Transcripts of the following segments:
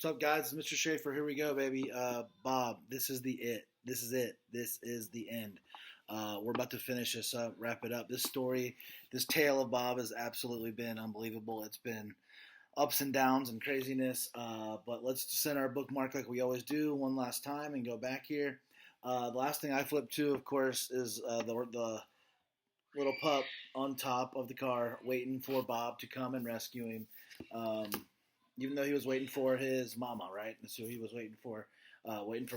What's up, guys? It's Mr. Schaefer. Here we go, baby. Bob, this is the it. This is it. This is the end. We're about to finish this up, wrap it up. This story, this tale of Bob has absolutely been unbelievable. It's been ups and downs and craziness. But let's send our bookmark like we always do one last time and go back here. The last thing I flipped to, of course, is the little pup on top of the car waiting for Bob to come and rescue him. Um, Even though he was waiting for his mama, right? And so he was waiting for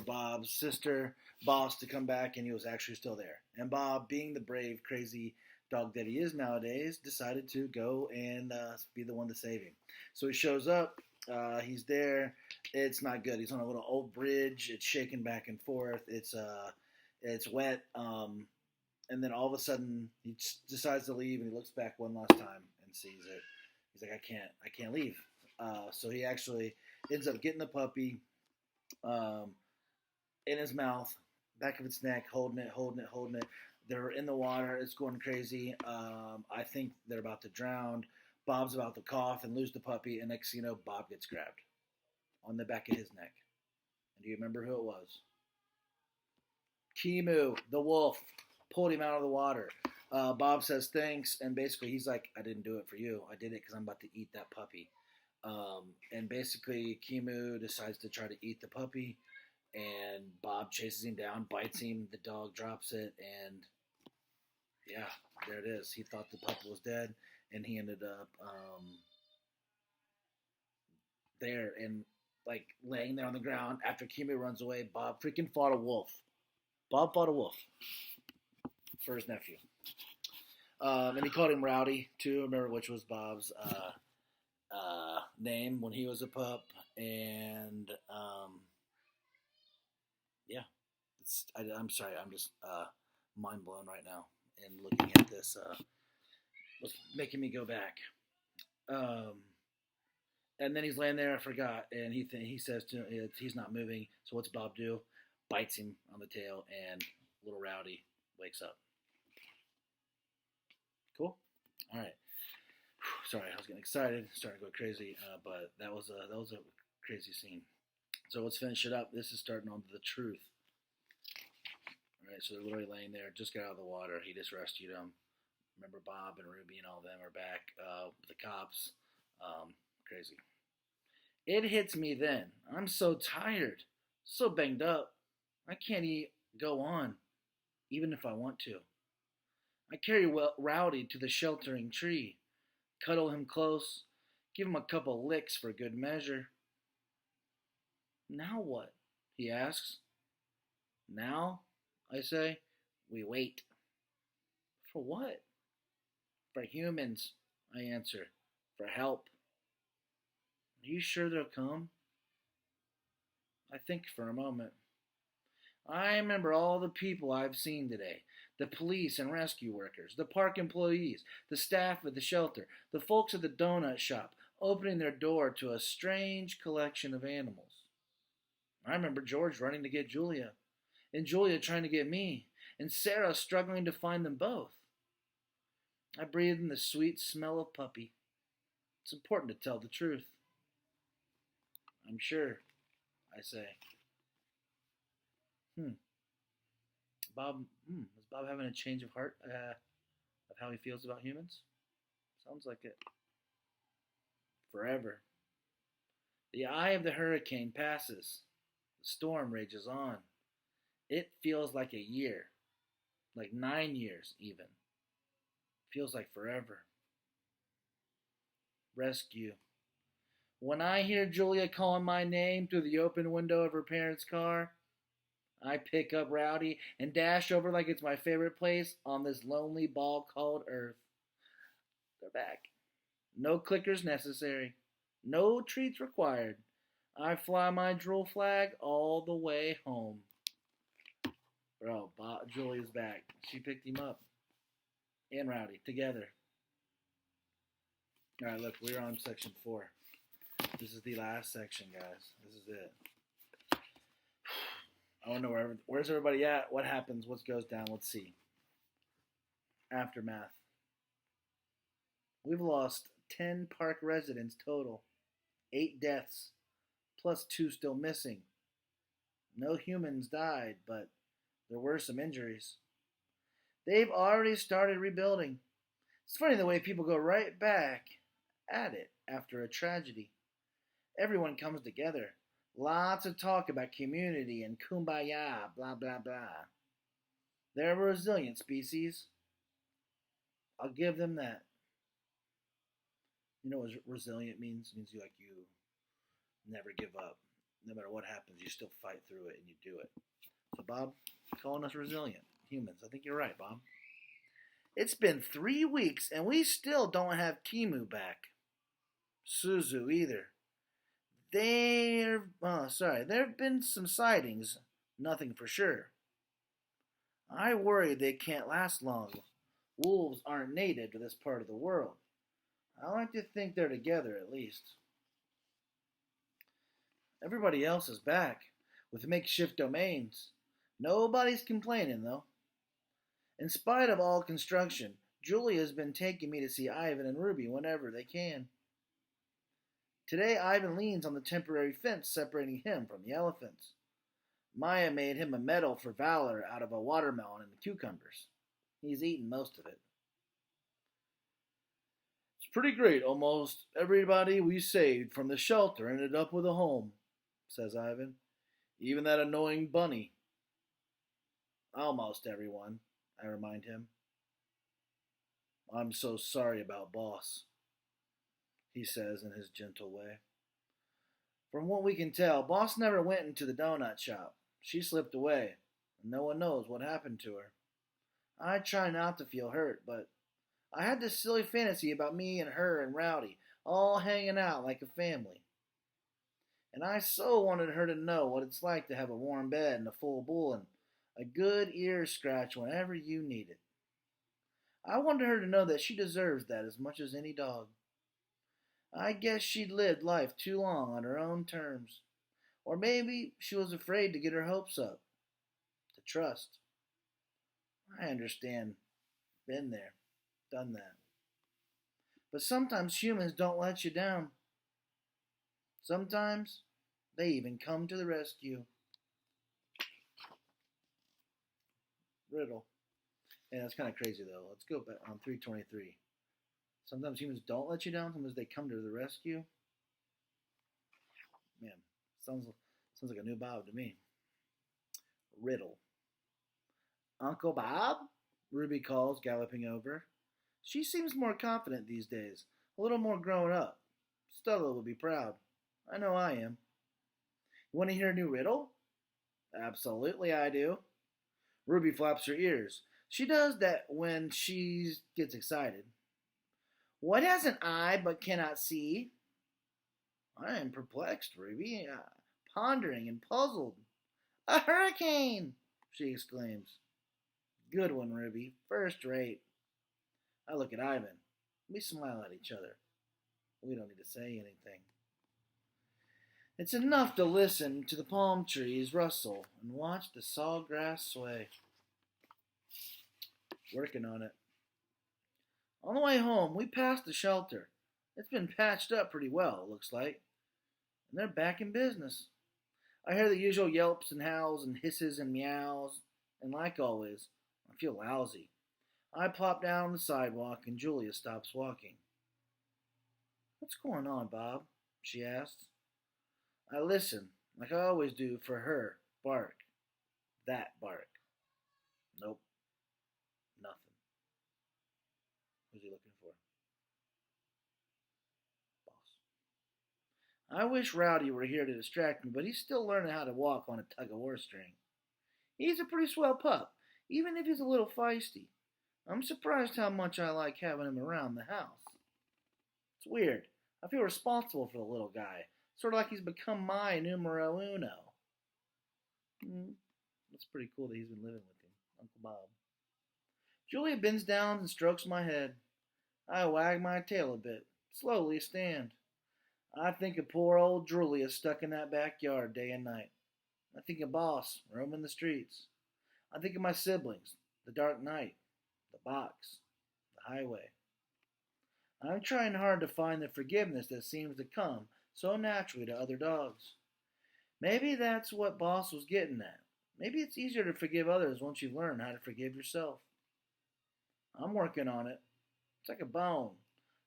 Bob's sister, Boss, to come back, and he was actually still there. And Bob, being the brave, crazy dog that he is nowadays, decided to go and be the one to save him. So he shows up. He's there. It's not good. He's on a little old bridge. It's shaking back and forth. It's wet. And then all of a sudden, he decides to leave, and he looks back one last time and sees it. He's like, I can't leave. So he actually ends up getting the puppy in his mouth, back of its neck, holding it. They're in the water. It's going crazy. I think they're about to drown. Bob's about to cough and lose the puppy, and next thing you know, Bob gets grabbed on the back of his neck. And do you remember who it was? Kimu, the wolf, pulled him out of the water. Bob says thanks, and basically he's like, I didn't do it for you. I did it because I'm about to eat that puppy. And basically Kimu decides to try to eat the puppy, and Bob chases him down, bites him, the dog drops it, and yeah, there it is. He thought the puppy was dead, and he ended up there and like laying there on the ground after Kimu runs away. Bob freaking fought a wolf. Bob fought a wolf for his nephew. And he called him Rowdy too. Remember, which was Bob's name when he was a pup. And yeah, I'm sorry, I'm just mind blown right now and looking at this. Was making me go back. And then he's laying there. I forgot, and he says to him, he's not moving. So what's Bob do? Bites him on the tail, and little Rowdy wakes up. Cool. All right. Sorry, I was getting excited, starting to go crazy, but that was a crazy scene. So let's finish it up. This is starting on the truth. All right, so they're literally laying there, just got out of the water. He just rescued them. Remember, Bob and Ruby and all of them are back with the cops. Crazy. It hits me then. I'm so tired, so banged up. I can't go on, even if I want to. I carry Rowdy to the sheltering tree, cuddle him close, give him a couple licks for good measure. Now what? He asks. Now, I say, we wait. For what? For humans, I answer. For help. Are you sure they'll come? I think for a moment. I remember all the people I've seen today. The police and rescue workers, the park employees, the staff at the shelter, the folks at the donut shop, opening their door to a strange collection of animals. I remember George running to get Julia, and Julia trying to get me, and Sarah struggling to find them both. I breathed in the sweet smell of puppy. It's important to tell the truth. I'm sure, I say. Bob, is Bob having a change of heart of how he feels about humans? Sounds like it. Forever. The eye of the hurricane passes. The storm rages on. It feels like a year, like 9 years even. Feels like forever. Rescue. When I hear Julia calling my name through the open window of her parents' car, I pick up Rowdy and dash over like it's my favorite place on this lonely ball called Earth. They're back. No clickers necessary. No treats required. I fly my drool flag all the way home. Bro, Julia's back. She picked him up. And Rowdy, together. Alright, look, we're on section 4. This is the last section, guys. This is it. I don't know where's everybody at? What happens? What goes down? Let's see. Aftermath. We've lost 10 park residents total. 8 deaths, plus 2 still missing. No humans died, but there were some injuries. They've already started rebuilding. It's funny the way people go right back at it after a tragedy. Everyone comes together. Lots of talk about community and kumbaya, blah, blah, blah. They're a resilient species. I'll give them that. You know what resilient means? It means you never give up. No matter what happens, you still fight through it and you do it. So Bob, calling us resilient humans. I think you're right, Bob. It's been 3 weeks and we still don't have Kimu back. Suzu either. There have been some sightings. Nothing for sure. I worry they can't last long. Wolves aren't native to this part of the world. I like to think they're together at least. Everybody else is back with makeshift domains. Nobody's complaining though. In spite of all construction, Julia's been taking me to see Ivan and Ruby whenever they can. Today Ivan leans on the temporary fence separating him from the elephants. Maya made him a medal for valor out of a watermelon and the cucumbers. He's eaten most of it. It's pretty great. Almost everybody we saved from the shelter ended up with a home, says Ivan. Even that annoying bunny. Almost everyone, I remind him. I'm so sorry about Boss, he says in his gentle way. From what we can tell, Boss never went into the donut shop. She slipped away, and no one knows what happened to her. I try not to feel hurt, but I had this silly fantasy about me and her and Rowdy all hanging out like a family. And I so wanted her to know what it's like to have a warm bed and a full bowl and a good ear scratch whenever you need it. I wanted her to know that she deserves that as much as any dog. I guess she'd lived life too long on her own terms. Or maybe she was afraid to get her hopes up. To trust. I understand. Been there. Done that. But sometimes humans don't let you down. Sometimes they even come to the rescue. Riddle. Yeah, that's kind of crazy though. Let's go back on 323. Sometimes humans don't let you down. Sometimes they come to the rescue. Man, sounds like a new Bob to me. Riddle. Uncle Bob? Ruby calls, galloping over. She seems more confident these days, a little more grown up. Stella will be proud. I know I am. You want to hear a new riddle? Absolutely I do. Ruby flaps her ears. She does that when she gets excited. What has an eye but cannot see? I am perplexed, Ruby, pondering and puzzled. A hurricane, she exclaims. Good one, Ruby. First rate. I look at Ivan. We smile at each other. We don't need to say anything. It's enough to listen to the palm trees rustle and watch the sawgrass sway. Working on it. On the way home, we passed the shelter. It's been patched up pretty well, it looks like. And they're back in business. I hear the usual yelps and howls and hisses and meows, and like always, I feel lousy. I plop down on the sidewalk and Julia stops walking. What's going on, Bob? She asks. I listen, like I always do for her. Bark. That bark. Nope. Nothing. Who's he looking for? Boss. I wish Rowdy were here to distract me, but he's still learning how to walk on a tug-of-war string. He's a pretty swell pup, even if he's a little feisty. I'm surprised how much I like having him around the house. It's weird. I feel responsible for the little guy, sort of like he's become my numero uno. That's pretty cool that he's been living with him, Uncle Bob. Julia bends down and strokes my head. I wag my tail a bit, slowly stand. I think of poor old Julia stuck in that backyard day and night. I think of Boss roaming the streets. I think of my siblings, the dark night, the box, the highway. I'm trying hard to find the forgiveness that seems to come so naturally to other dogs. Maybe that's what Boss was getting at. Maybe it's easier to forgive others once you learn how to forgive yourself. I'm working on it. It's like a bone.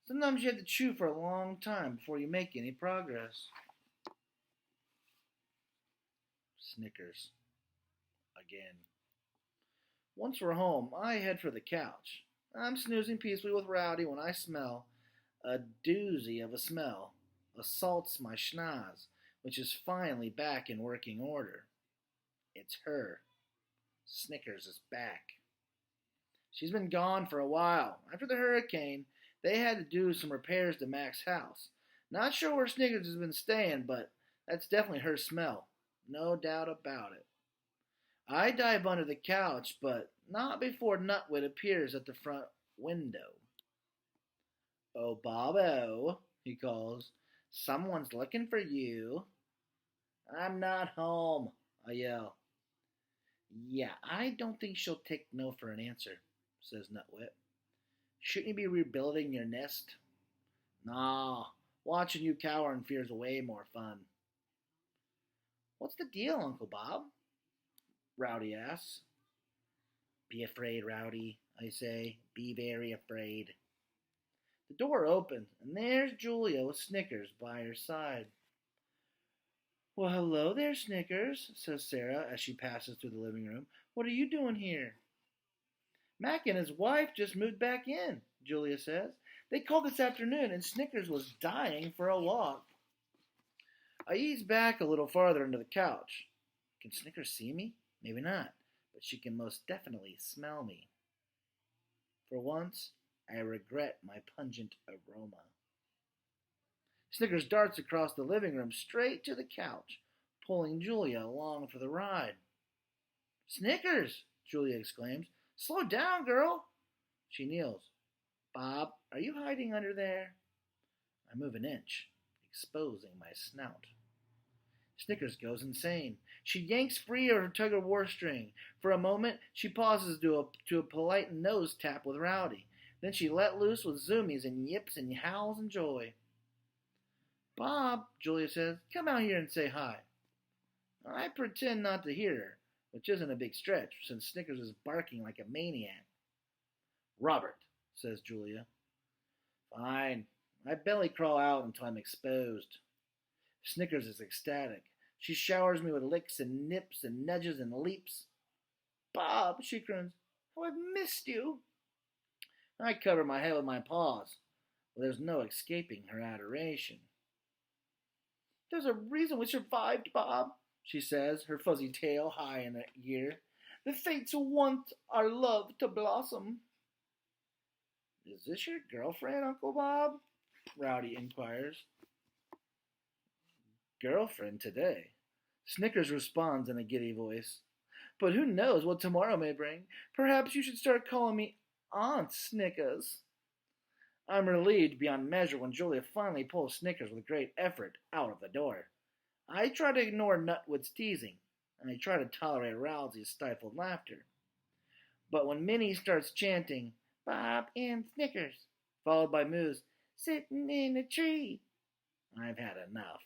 Sometimes you have to chew for a long time before you make any progress. Snickers. Again. Once we're home, I head for the couch. I'm snoozing peacefully with Rowdy when I smell a doozy of a smell. Assaults my schnoz, which is finally back in working order. It's her. Snickers is back. She's been gone for a while. After the hurricane, they had to do some repairs to Mac's house. Not sure where Snickers has been staying, but that's definitely her smell. No doubt about it. I dive under the couch, but not before Nutwit appears at the front window. "Oh, Bobo," he calls. "Someone's looking for you." "I'm not home," I yell. "Yeah, I don't think she'll take no for an answer," says Nutwit. "Shouldn't you be rebuilding your nest?" "Nah, watching you cower in fear's way more fun." "What's the deal, Uncle Bob?" Rowdy asks. "Be afraid, Rowdy," I say. "Be very afraid." The door opens, and there's Julia with Snickers by her side. "Well, hello there, Snickers," says Sarah as she passes through the living room. "What are you doing here?" "Mac and his wife just moved back in," Julia says. "They called this afternoon, and Snickers was dying for a walk." I ease back a little farther into the couch. Can Snickers see me? Maybe not, but she can most definitely smell me. For once, I regret my pungent aroma. Snickers darts across the living room straight to the couch, pulling Julia along for the ride. "Snickers!" Julia exclaims. "Slow down, girl!" She kneels. "Bob, are you hiding under there?" I move an inch, exposing my snout. Snickers goes insane. She yanks free of her tug-of-war string. For a moment, she pauses to a polite nose tap with Rowdy. Then she let loose with zoomies and yips and howls in joy. "Bob," Julia says, "come out here and say hi." I pretend not to hear her, which isn't a big stretch, since Snickers is barking like a maniac. "Robert," says Julia. "Fine. I belly crawl out until I'm exposed." Snickers is ecstatic. She showers me with licks and nips and nudges and leaps. "Bob," she croons, "how I've missed you." I cover my head with my paws, but there's no escaping her adoration. "There's a reason we survived, Bob," she says, her fuzzy tail high in her ear. "The fates want our love to blossom." "Is this your girlfriend, Uncle Bob?" Rowdy inquires. "Girlfriend today," Snickers responds in a giddy voice. "But who knows what tomorrow may bring? Perhaps you should start calling me Aunt Snickers." I'm relieved beyond measure when Julia finally pulls Snickers with great effort out of the door. I try to ignore Nutwood's teasing, and I try to tolerate Rowsy's stifled laughter. But when Minnie starts chanting, "Bob and Snickers," followed by Moo's "sitting in a tree," I've had enough.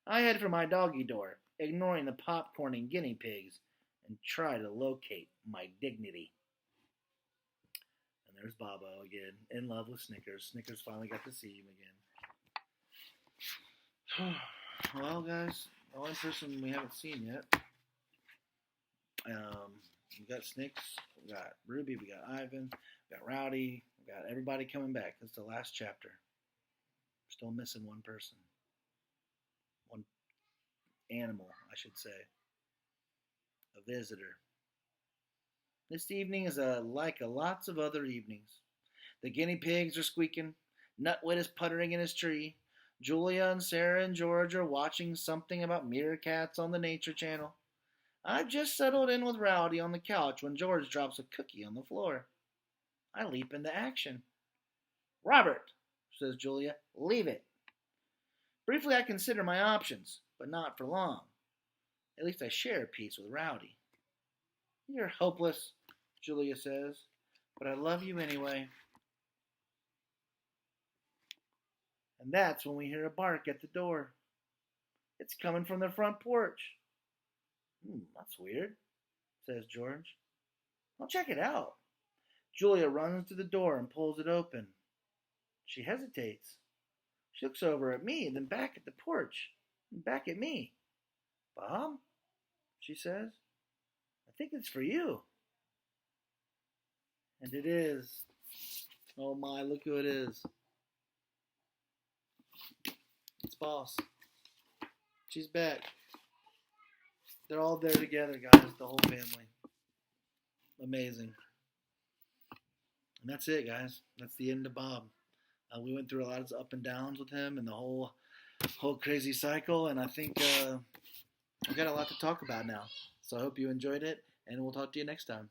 I head for my doggy door, ignoring the popcorn and guinea pigs, and try to locate my dignity. And there's Bobo again, in love with Snickers. Snickers finally got to see him again. Well, guys, the only person we haven't seen yet. We got Snicks, we got Ruby, we got Ivan, we got Rowdy, we got everybody coming back. That's the last chapter. We're still missing one person. One animal, I should say. A visitor. This evening is like lots of other evenings. The guinea pigs are squeaking. Nutwit is puttering in his tree. Julia and Sarah and George are watching something about meerkats on the Nature Channel. I've just settled in with Rowdy on the couch when George drops a cookie on the floor. I leap into action. "Robert," says Julia, "leave it." Briefly, I consider my options, but not for long. At least I share a piece with Rowdy. "You're hopeless," Julia says, "but I love you anyway." And that's when we hear a bark at the door. It's coming from the front porch. That's weird, says George. I'll check it out. Julia runs to the door and pulls it open. She hesitates. She looks over at me, then back at the porch, and back at me. Bob, she says, I think it's for you. And it is. Oh my, look who it is. It's Boss. She's back. They're all there together, guys, the whole family. Amazing. And that's it, guys. That's the end of Bob. We went through a lot of up and downs with him and the whole crazy cycle, and I think we've got a lot to talk about now. So I hope you enjoyed it, and we'll talk to you next time.